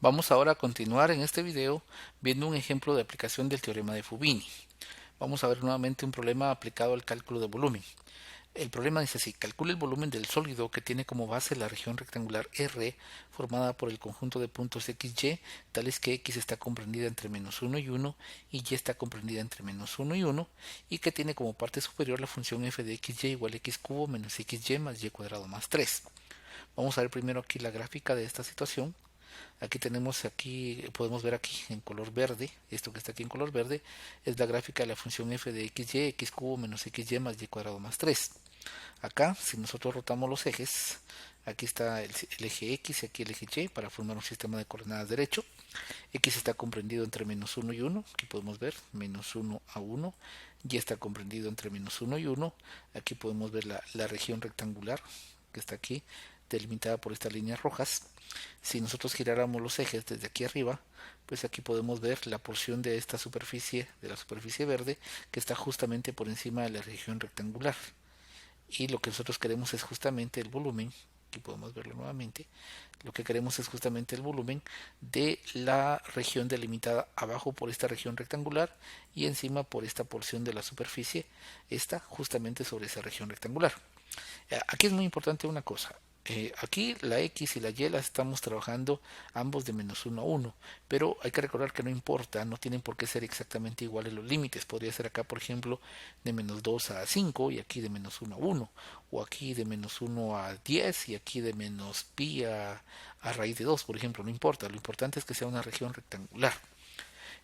Vamos ahora a continuar en este video viendo un ejemplo de aplicación del teorema de Fubini. Vamos a ver nuevamente un problema aplicado al cálculo de volumen. El problema dice así: calcula el volumen del sólido que tiene como base la región rectangular R formada por el conjunto de puntos XY, tales que X está comprendida entre -1 y 1 y Y está comprendida entre -1 y 1, y que tiene como parte superior la función f de XY igual a X cubo menos XY más Y cuadrado más 3. Vamos a ver primero aquí la gráfica de esta situación. Podemos ver aquí en color verde, esto que está aquí en color verde es la gráfica de la función f de xy, x cubo menos xy más y cuadrado más 3. Acá, si nosotros rotamos los ejes, aquí está el eje x y aquí el eje y para formar un sistema de coordenadas derecho. X está comprendido entre -1 y 1, aquí podemos ver -1 a 1, y está comprendido entre -1 y 1, aquí podemos ver la región rectangular que está aquí, delimitada por estas líneas rojas. Si nosotros giráramos los ejes desde aquí arriba, pues aquí podemos ver la porción de esta superficie, de la superficie verde, que está justamente por encima de la región rectangular. Y lo que nosotros queremos es justamente el volumen, aquí podemos verlo nuevamente, lo que queremos es justamente el volumen de la región delimitada abajo por esta región rectangular y encima por esta porción de la superficie, está justamente sobre esa región rectangular. Aquí es muy importante una cosa. Aquí la X y la Y las estamos trabajando ambos de -1 a 1, pero hay que recordar que no importa, no tienen por qué ser exactamente iguales los límites. Podría ser acá, por ejemplo, de -2 a 5 y aquí de -1 a 1, o aquí de -1 a 10 y aquí de menos pi a raíz de 2, por ejemplo. No importa, lo importante es que sea una región rectangular.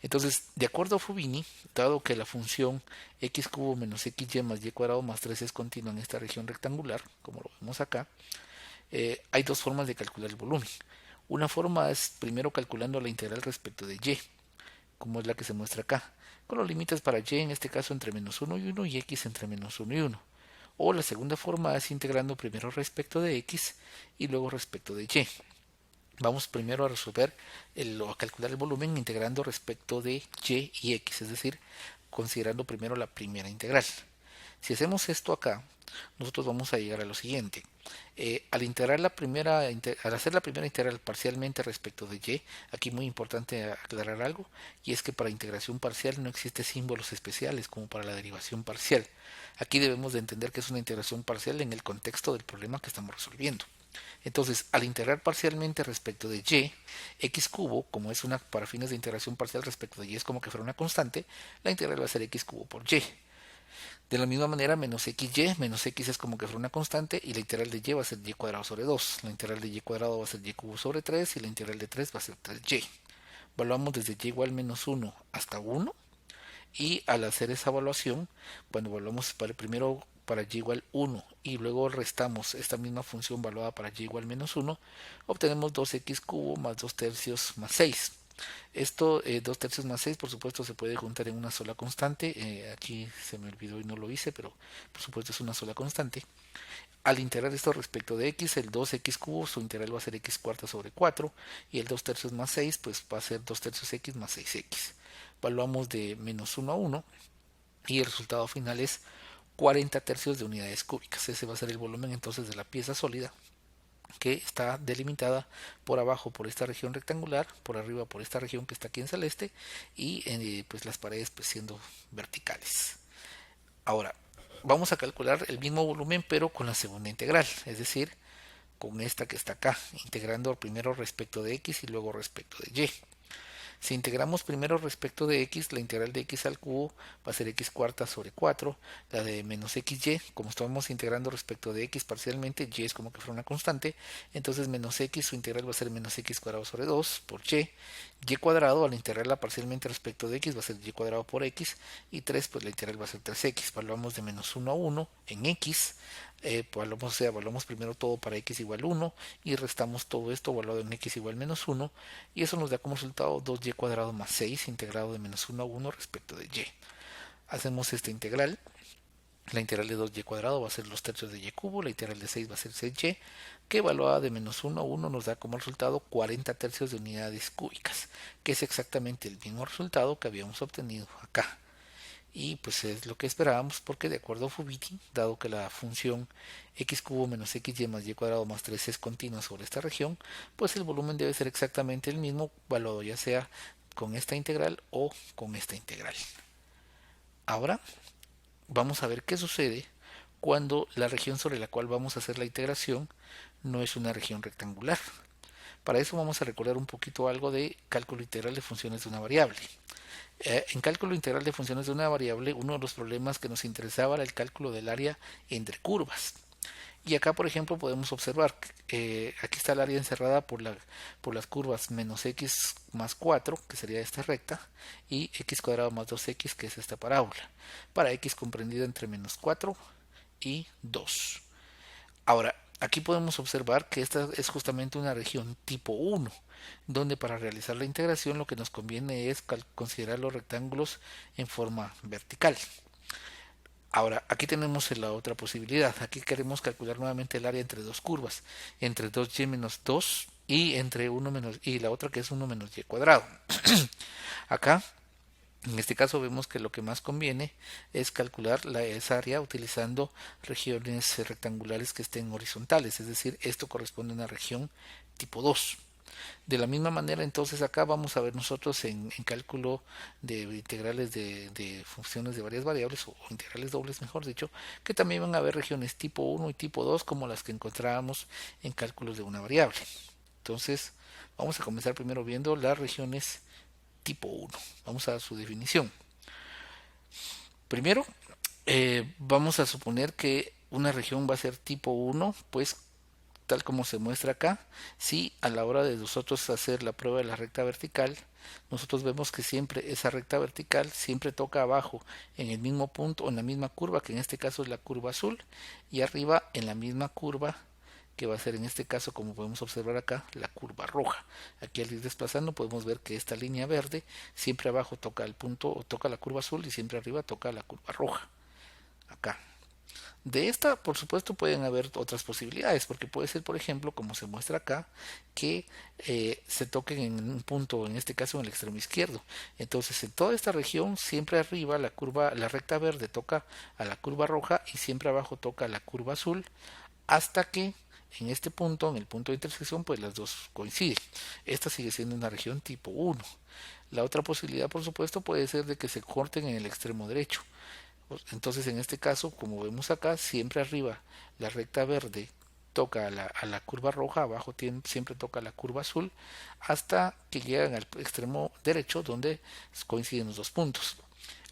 Entonces, de acuerdo a Fubini, dado que la función x cubo menos xy más y cuadrado más 3 es continua en esta región rectangular, como lo vemos acá, hay dos formas de calcular el volumen. Una forma es primero calculando la integral respecto de y, como es la que se muestra acá, con los límites para y en este caso entre -1 y 1 y x entre -1 y 1. O la segunda forma es integrando primero respecto de x y luego respecto de y. Vamos primero a resolver a calcular el volumen integrando respecto de y y x, es decir, considerando primero la primera integral. Si hacemos esto acá, nosotros vamos a llegar a lo siguiente. Al hacer la primera integral parcialmente respecto de y, aquí muy importante aclarar algo, y es que para integración parcial no existe símbolos especiales como para la derivación parcial. Aquí debemos de entender que es una integración parcial en el contexto del problema que estamos resolviendo. Entonces, al integrar parcialmente respecto de y, x cubo, como es para fines de integración parcial respecto de y es como que fuera una constante, la integral va a ser x cubo por y. De la misma manera, menos x es como que fuera una constante y la integral de y va a ser y cuadrado sobre 2. La integral de y cuadrado va a ser y cubo sobre 3 y la integral de 3 va a ser 3y. Evaluamos desde y igual menos 1 hasta 1 y al hacer esa evaluación, cuando evaluamos primero para y igual 1 y luego restamos esta misma función evaluada para y igual menos 1, obtenemos 2x cubo más 2 tercios más 6. Esto, 2 tercios más 6, por supuesto, se puede juntar en una sola constante. Aquí se me olvidó y no lo hice, pero por supuesto es una sola constante. Al integrar esto respecto de x, el 2x cubo, su integral va a ser x cuarta sobre 4, y el 2 tercios más 6, pues va a ser 2 tercios x más 6x. Evaluamos de menos 1 a 1, y el resultado final es 40 tercios de unidades cúbicas. Ese va a ser el volumen entonces de la pieza sólida, que está delimitada por abajo por esta región rectangular, por arriba por esta región que está aquí en celeste, y pues las paredes pues siendo verticales. Ahora, vamos a calcular el mismo volumen pero con la segunda integral, es decir, con esta que está acá, integrando primero respecto de x y luego respecto de y. Si integramos primero respecto de x, la integral de x al cubo va a ser x cuarta sobre 4, la de menos xy, como estamos integrando respecto de x parcialmente, y es como que fuera una constante, entonces menos x, su integral va a ser menos x cuadrado sobre 2 por y cuadrado al integrarla parcialmente respecto de x va a ser y cuadrado por x, y 3 pues la integral va a ser 3x, evaluamos de menos 1 a 1 en x, evaluamos primero todo para x igual 1 y restamos todo esto evaluado en x igual menos 1 y eso nos da como resultado 2y cuadrado más 6 integrado de menos 1 a 1 respecto de y. Hacemos esta integral. La integral de 2y cuadrado va a ser los tercios de y cubo, la integral de 6 va a ser 6y, que evaluada de menos 1 a 1 nos da como resultado 40 tercios de unidades cúbicas, que es exactamente el mismo resultado que habíamos obtenido acá. y pues es lo que esperábamos porque de acuerdo a Fubini, dado que la función x cubo menos xy más y cuadrado más 3 es continua sobre esta región, pues el volumen debe ser exactamente el mismo, evaluado ya sea con esta integral o con esta integral. Ahora vamos a ver qué sucede cuando la región sobre la cual vamos a hacer la integración no es una región rectangular. Para eso vamos a recordar un poquito algo de cálculo integral de funciones de una variable. En cálculo integral de funciones de una variable, uno de los problemas que nos interesaba era el cálculo del área entre curvas. Y acá, por ejemplo, podemos observar, aquí está el área encerrada por las curvas menos x más 4, que sería esta recta, y x cuadrado más 2x, que es esta parábola, para x comprendida entre menos 4 y 2. Ahora, aquí podemos observar que esta es justamente una región tipo 1, donde para realizar la integración lo que nos conviene es considerar los rectángulos en forma vertical. Ahora, aquí tenemos la otra posibilidad. Aquí queremos calcular nuevamente el área entre dos curvas, entre 2y menos 2 y entre 1 menos y la otra que es 1 menos y cuadrado. Acá, en este caso vemos que lo que más conviene es calcular esa área utilizando regiones rectangulares que estén horizontales, es decir, esto corresponde a una región tipo 2. De la misma manera, entonces acá vamos a ver nosotros en cálculo de integrales de funciones de varias variables, o integrales dobles mejor dicho, que también van a haber regiones tipo 1 y tipo 2 como las que encontrábamos en cálculos de una variable. Entonces vamos a comenzar primero viendo las regiones tipo 1. Vamos a dar su definición. Primero, vamos a suponer que una región va a ser tipo 1, pues tal como se muestra acá, si a la hora de nosotros hacer la prueba de la recta vertical, nosotros vemos que siempre esa recta vertical siempre toca abajo en el mismo punto o en la misma curva, que en este caso es la curva azul, y arriba en la misma curva que va a ser en este caso, como podemos observar acá, la curva roja. Aquí al ir desplazando podemos ver que esta línea verde siempre abajo toca el punto o toca la curva azul y siempre arriba toca la curva roja. Acá. De esta, por supuesto, pueden haber otras posibilidades, porque puede ser, por ejemplo, como se muestra acá, que se toquen en un punto, en este caso en el extremo izquierdo. Entonces, en toda esta región, siempre arriba la recta verde toca a la curva roja y siempre abajo toca a la curva azul, hasta que en este punto, en el punto de intersección, pues las dos coinciden. Esta sigue siendo una región tipo 1. La otra posibilidad, por supuesto, puede ser de que se corten en el extremo derecho. Entonces, en este caso, como vemos acá, siempre arriba la recta verde toca a la curva roja, abajo siempre toca la curva azul, hasta que llegan al extremo derecho donde coinciden los dos puntos.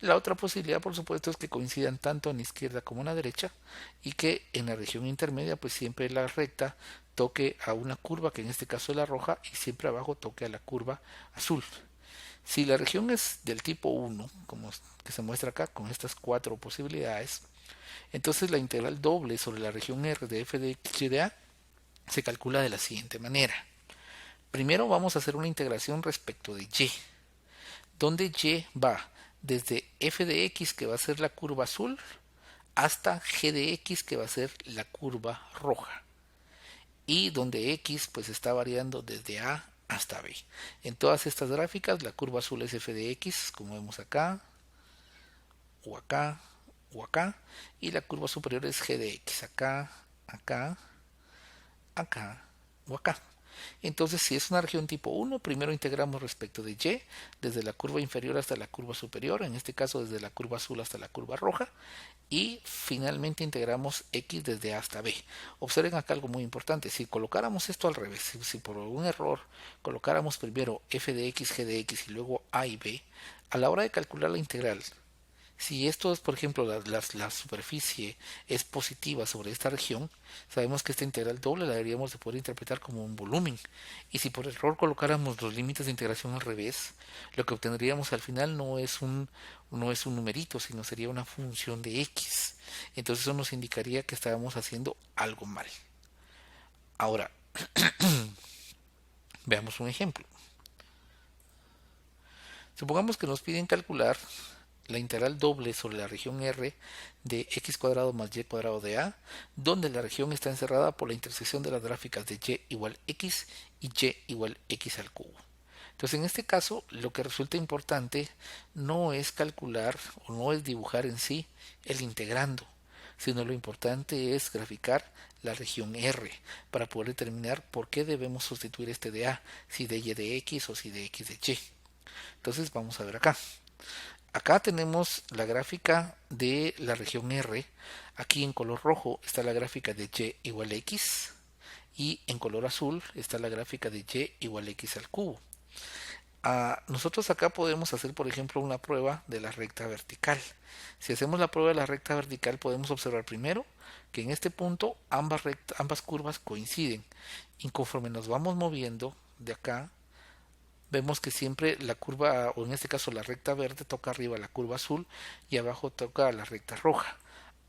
La otra posibilidad, por supuesto, es que coincidan tanto en la izquierda como en la derecha y que en la región intermedia, pues siempre la recta toque a una curva, que en este caso es la roja, y siempre abajo toque a la curva azul. Si la región es del tipo 1, como que se muestra acá con estas cuatro posibilidades, entonces la integral doble sobre la región R de f de x y de a se calcula de la siguiente manera. Primero vamos a hacer una integración respecto de y, donde y va desde f de x, que va a ser la curva azul, hasta g de x, que va a ser la curva roja, y donde x pues está variando desde a hasta b. En todas estas gráficas la curva azul es f de x, como vemos acá, o acá, o acá, y la curva superior es g de x, acá, acá, acá o acá. Entonces, si es una región tipo 1, primero integramos respecto de y, desde la curva inferior hasta la curva superior, en este caso desde la curva azul hasta la curva roja, y finalmente integramos x desde a hasta b. Observen acá algo muy importante: si colocáramos esto al revés, si por algún error colocáramos primero f de x, g de x y luego a y b, a la hora de calcular la integral, si esto es, por ejemplo, la superficie es positiva sobre esta región, sabemos que esta integral doble la deberíamos de poder interpretar como un volumen. Y si por error colocáramos los límites de integración al revés, lo que obtendríamos al final no es un numerito, sino sería una función de x. Entonces eso nos indicaría que estábamos haciendo algo mal. Ahora, veamos un ejemplo. Supongamos que nos piden calcular la integral doble sobre la región R de x cuadrado más y cuadrado de a, donde la región está encerrada por la intersección de las gráficas de y igual x y y igual x al cubo. Entonces, en este caso, lo que resulta importante no es calcular o no es dibujar en sí el integrando, sino lo importante es graficar la región R para poder determinar por qué debemos sustituir este de A, si de Y de X o si de X de Y. Entonces, vamos a ver acá. Acá tenemos la gráfica de la región R. Aquí en color rojo está la gráfica de Y igual a X. Y en color azul está la gráfica de Y igual a X al cubo. Nosotros acá podemos hacer, por ejemplo, una prueba de la recta vertical. Si hacemos la prueba de la recta vertical, podemos observar primero que en este punto ambas curvas coinciden. Y conforme nos vamos moviendo de acá, vemos que siempre la curva, o en este caso la recta verde, toca arriba la curva azul y abajo toca la recta roja.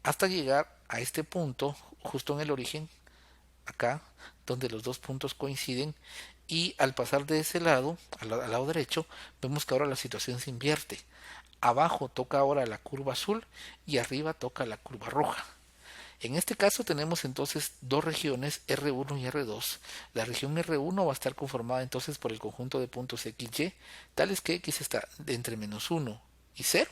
Hasta llegar a este punto, justo en el origen, acá, donde los dos puntos coinciden, y al pasar de ese lado, al lado derecho, vemos que ahora la situación se invierte. Abajo toca ahora la curva azul y arriba toca la curva roja. En este caso tenemos entonces dos regiones R1 y R2. La región R1 va a estar conformada entonces por el conjunto de puntos XY, tales que X está entre menos 1 y 0.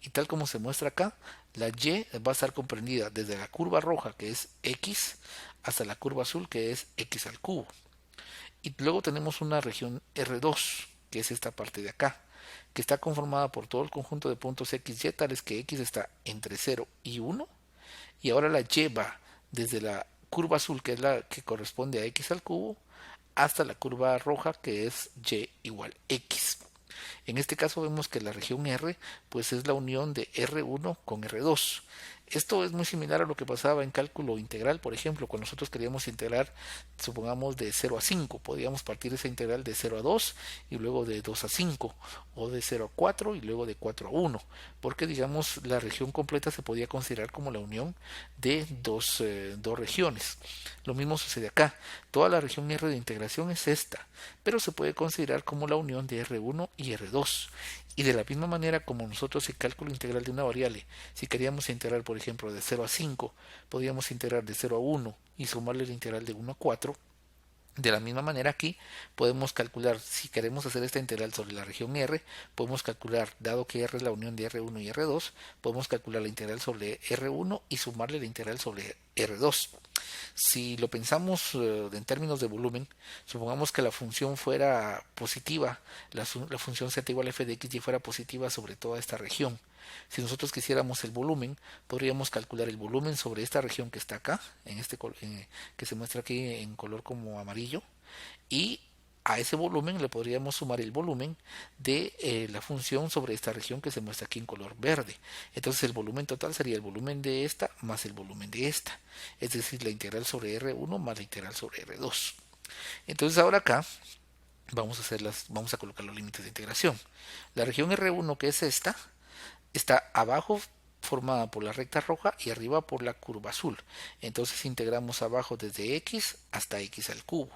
Y tal como se muestra acá, la Y va a estar comprendida desde la curva roja, que es X, hasta la curva azul, que es X al cubo. Y luego tenemos una región R2, que es esta parte de acá, que está conformada por todo el conjunto de puntos XY, tales que X está entre 0 y 1. Y ahora la Y va desde la curva azul, que es la que corresponde a X al cubo, hasta la curva roja, que es Y igual X. En este caso vemos que la región R pues es la unión de R1 con R2. Esto es muy similar a lo que pasaba en cálculo integral, por ejemplo, cuando nosotros queríamos integrar, supongamos de 0 a 5, podíamos partir esa integral de 0 a 2 y luego de 2 a 5, o de 0 a 4 y luego de 4 a 1, porque digamos la región completa se podía considerar como la unión de dos regiones. Lo mismo sucede acá, toda la región R de integración es esta, pero se puede considerar como la unión de R1 y R2. Y de la misma manera como nosotros el cálculo integral de una variable, si queríamos integrar por ejemplo de 0 a 5, podríamos integrar de 0 a 1 y sumarle la integral de 1 a 4. De la misma manera aquí podemos calcular, si queremos hacer esta integral sobre la región R, podemos calcular, dado que R es la unión de R1 y R2, podemos calcular la integral sobre R1 y sumarle la integral sobre R2. Si lo pensamos en términos de volumen, supongamos que la función fuera positiva, la función z igual a f de x y fuera positiva sobre toda esta región. Si nosotros quisiéramos el volumen, podríamos calcular el volumen sobre esta región que está acá, que se muestra aquí en color como amarillo, y a ese volumen le podríamos sumar el volumen de la función sobre esta región que se muestra aquí en color verde. Entonces el volumen total sería el volumen de esta más el volumen de esta, es decir, la integral sobre R1 más la integral sobre R2. Entonces ahora acá vamos a colocar los límites de integración. La región R1, que es esta, está abajo formada por la recta roja y arriba por la curva azul. Entonces integramos abajo desde X hasta X al cubo,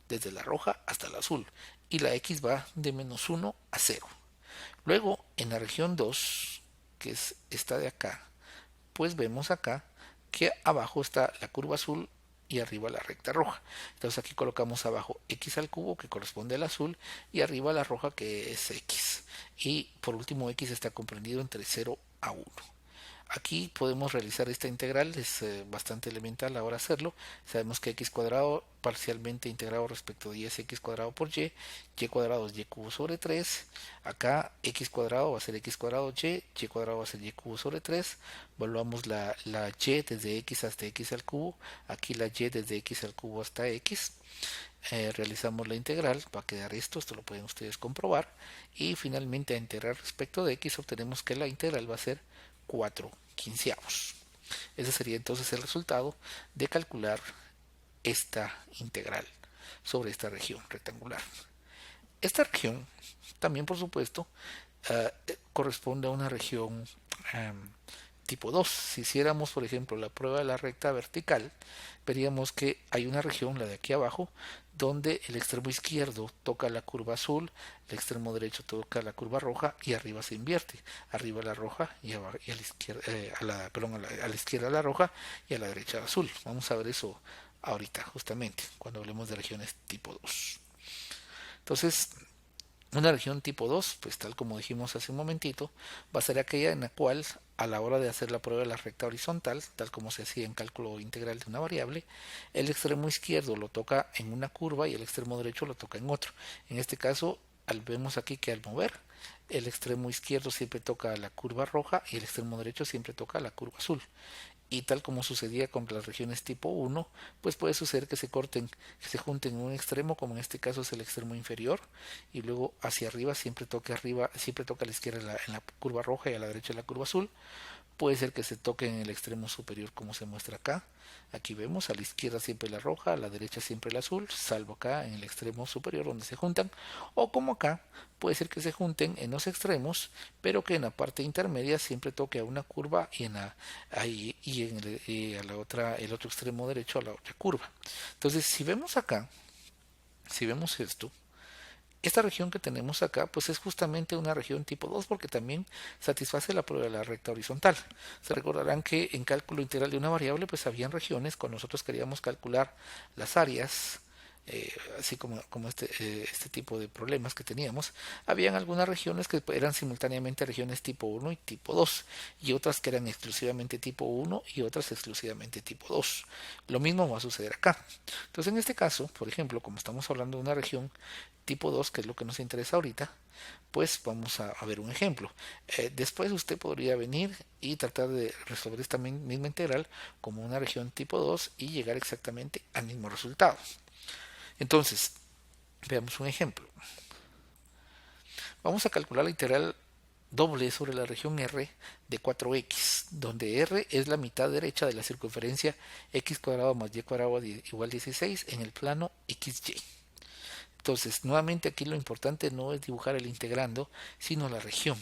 desde la roja hasta la azul, y la X va de menos 1 a 0. Luego en la región 2, que es esta de acá, pues vemos acá que abajo está la curva azul y arriba la recta roja. Entonces aquí colocamos abajo X al cubo, que corresponde al azul, y arriba la roja, que es X. Y por último X está comprendido entre 0 a 1. Aquí podemos realizar esta integral, es bastante elemental ahora hacerlo. Sabemos que x cuadrado parcialmente integrado respecto de y es x cuadrado por y cuadrado es y cubo sobre 3. Acá x cuadrado va a ser x cuadrado y cuadrado va a ser y cubo sobre 3. Evaluamos la y desde x hasta x al cubo, aquí la y desde x al cubo hasta x. Realizamos la integral, va a quedar esto lo pueden ustedes comprobar, y finalmente a integrar respecto de x obtenemos que la integral va a ser 4 quinceavos. Ese sería entonces el resultado de calcular esta integral sobre esta región rectangular. Esta región también, por supuesto, corresponde a una región tipo 2. Si hiciéramos, por ejemplo, la prueba de la recta vertical, veríamos que hay una región, la de aquí abajo, donde el extremo izquierdo toca la curva azul, el extremo derecho toca la curva roja y arriba se invierte. Arriba la roja y a la izquierda, a la izquierda la roja y a la derecha la azul. Vamos a ver eso ahorita, justamente, cuando hablemos de regiones tipo 2. Entonces, Una región tipo 2, pues tal como dijimos hace un momentito, va a ser aquella en la cual a la hora de hacer la prueba de la recta horizontal, tal como se hacía en cálculo integral de una variable, el extremo izquierdo lo toca en una curva y el extremo derecho lo toca en otro. En este caso, vemos aquí que al mover, el extremo izquierdo siempre toca la curva roja y el extremo derecho siempre toca la curva azul. Y tal como sucedía con las regiones tipo 1, pues puede suceder que se corten, que se junten en un extremo, como en este caso es el extremo inferior, y luego hacia arriba, siempre toca a la izquierda en la curva roja y a la derecha en la curva azul. Puede ser que se toque en el extremo superior como se muestra acá. Aquí vemos a la izquierda siempre la roja, a la derecha siempre el azul, salvo acá en el extremo superior donde se juntan. O como acá, puede ser que se junten en los extremos, pero que en la parte intermedia siempre toque a una curva y a la otra, el otro extremo derecho a la otra curva. Entonces, si vemos acá, si vemos esto, esta región que tenemos acá, pues es justamente una región tipo 2 porque también satisface la prueba de la recta horizontal. Se recordarán que en cálculo integral de una variable, pues habían regiones cuando nosotros queríamos calcular las áreas, así como este tipo de problemas que teníamos, habían algunas regiones que eran simultáneamente regiones tipo 1 y tipo 2, y otras que eran exclusivamente tipo 1 y otras exclusivamente tipo 2. Lo mismo va a suceder acá. Entonces, en este caso, por ejemplo, como estamos hablando de una región tipo 2, que es lo que nos interesa ahorita, pues vamos a ver un ejemplo. Después usted podría venir y tratar de resolver esta misma integral como una región tipo 2 y llegar exactamente al mismo resultado. Entonces, veamos un ejemplo. Vamos a calcular la integral doble sobre la región R de 4x, donde R es la mitad derecha de la circunferencia x cuadrado más y cuadrado igual 16 en el plano xy. Entonces, nuevamente aquí lo importante no es dibujar el integrando, sino la región.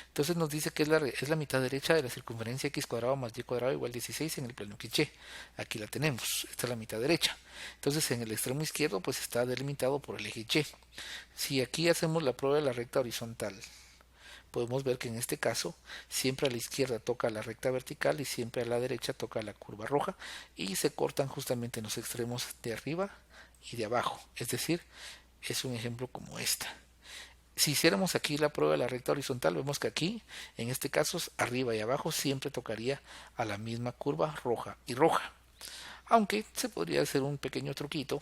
Entonces nos dice que es la mitad derecha de la circunferencia x cuadrado más y cuadrado igual 16 en el plano xy. Aquí la tenemos, esta es la mitad derecha. Entonces en el extremo izquierdo pues está delimitado por el eje y. Si aquí hacemos la prueba de la recta horizontal, podemos ver que en este caso siempre a la izquierda toca la recta vertical y siempre a la derecha toca la curva roja y se cortan justamente en los extremos de arriba y de abajo. Es decir, es un ejemplo como esta. Si hiciéramos aquí la prueba de la recta horizontal, vemos que aquí, en este caso, arriba y abajo siempre tocaría a la misma curva roja y roja. Aunque se podría hacer un pequeño truquito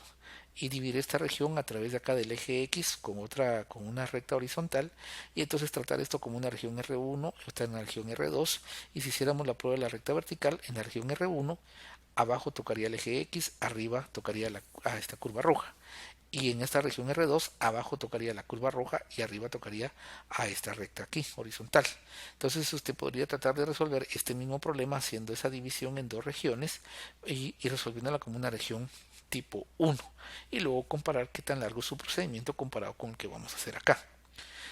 y dividir esta región a través de acá del eje X con una recta horizontal y entonces tratar esto como una región R1, esta en la región R2 y si hiciéramos la prueba de la recta vertical en la región R1, abajo tocaría el eje X, arriba tocaría a esta curva roja y en esta región R2 abajo tocaría la curva roja y arriba tocaría a esta recta aquí, horizontal. Entonces usted podría tratar de resolver este mismo problema haciendo esa división en dos regiones y resolviéndola como una región tipo 1 y luego comparar qué tan largo es su procedimiento comparado con el que vamos a hacer acá.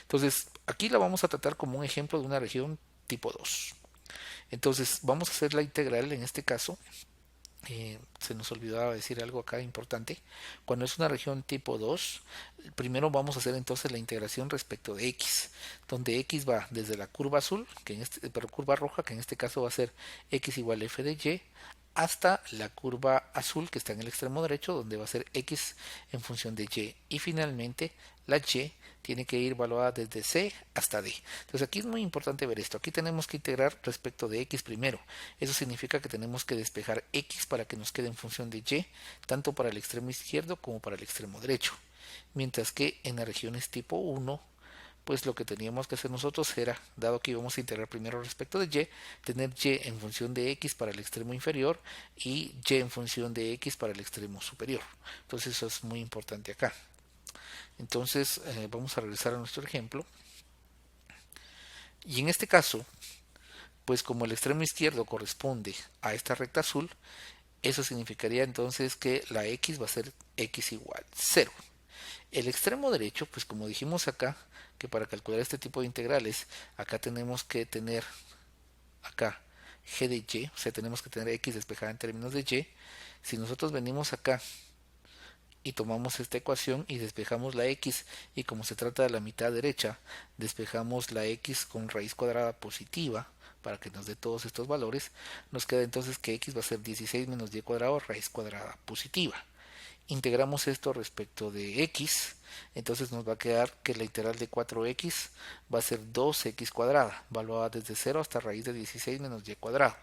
Entonces aquí la vamos a tratar como un ejemplo de una región tipo 2. Entonces vamos a hacer la integral en este caso se nos olvidaba decir algo acá importante. Cuando es una región tipo 2, primero vamos a hacer entonces la integración respecto de x, donde x va desde la curva azul, curva roja, que en este caso va a ser x igual a f de y, hasta la curva azul que está en el extremo derecho, donde va a ser x en función de y. Y finalmente la y tiene que ir evaluada desde c hasta d. Entonces aquí es muy importante ver esto. Aquí tenemos que integrar respecto de x primero. Eso significa que tenemos que despejar x para que nos quede en función de y, tanto para el extremo izquierdo como para el extremo derecho. Mientras que en las regiones tipo 1, pues lo que teníamos que hacer nosotros era, dado que íbamos a integrar primero respecto de y, tener y en función de x para el extremo inferior y y en función de x para el extremo superior. Entonces eso es muy importante acá. Entonces vamos a regresar a nuestro ejemplo. Y en este caso, pues como el extremo izquierdo corresponde a esta recta azul, eso significaría entonces que la x va a ser x igual 0. El extremo derecho, pues como dijimos acá, que para calcular este tipo de integrales, acá tenemos que tener acá g de y, o sea, tenemos que tener x despejada en términos de y. Si nosotros venimos acá y tomamos esta ecuación y despejamos la x, y como se trata de la mitad derecha, despejamos la x con raíz cuadrada positiva, para que nos dé todos estos valores, nos queda entonces que x va a ser 16 menos y cuadrado raíz cuadrada positiva. Integramos esto respecto de x Entonces nos va a quedar que la integral de 4x va a ser 2x cuadrada, evaluada desde 0 hasta raíz de 16 menos y cuadrado.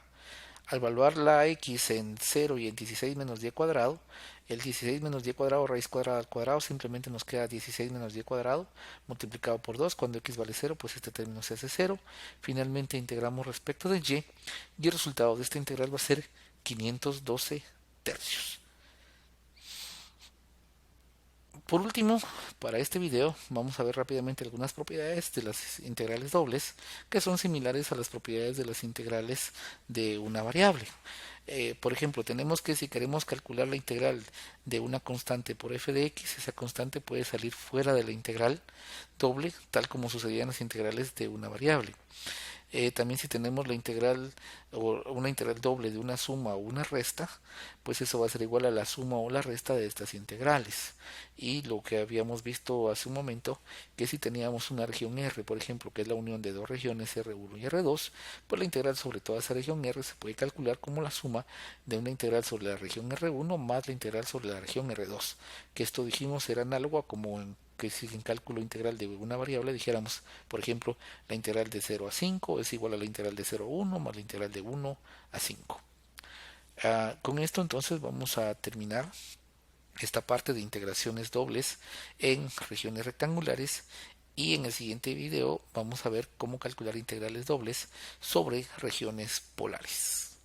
Al evaluar la x en 0 y en 16 menos y cuadrado, el 16 menos y cuadrado raíz cuadrada al cuadrado simplemente nos queda 16 menos y cuadrado multiplicado por 2. Cuando x vale 0, pues este término se hace 0. Finalmente integramos respecto de y el resultado de esta integral va a ser 512 tercios. Por último, para este video vamos a ver rápidamente algunas propiedades de las integrales dobles que son similares a las propiedades de las integrales de una variable. Por ejemplo, tenemos que si queremos calcular la integral de una constante por f de x, esa constante puede salir fuera de la integral doble, tal como sucedía en las integrales de una variable. También si tenemos la integral o una integral doble de una suma o una resta, pues eso va a ser igual a la suma o la resta de estas integrales. Y lo que habíamos visto hace un momento, que si teníamos una región R, por ejemplo, que es la unión de dos regiones R1 y R2, pues la integral sobre toda esa región R se puede calcular como la suma de una integral sobre la región R1 más la integral sobre la región R2, que esto dijimos era análogo a como que si en cálculo integral de una variable dijéramos, por ejemplo, la integral de 0 a 5 es igual a la integral de 0 a 1 más la integral de 1 a 5. Con esto entonces vamos a terminar esta parte de integraciones dobles en regiones rectangulares y en el siguiente video vamos a ver cómo calcular integrales dobles sobre regiones polares.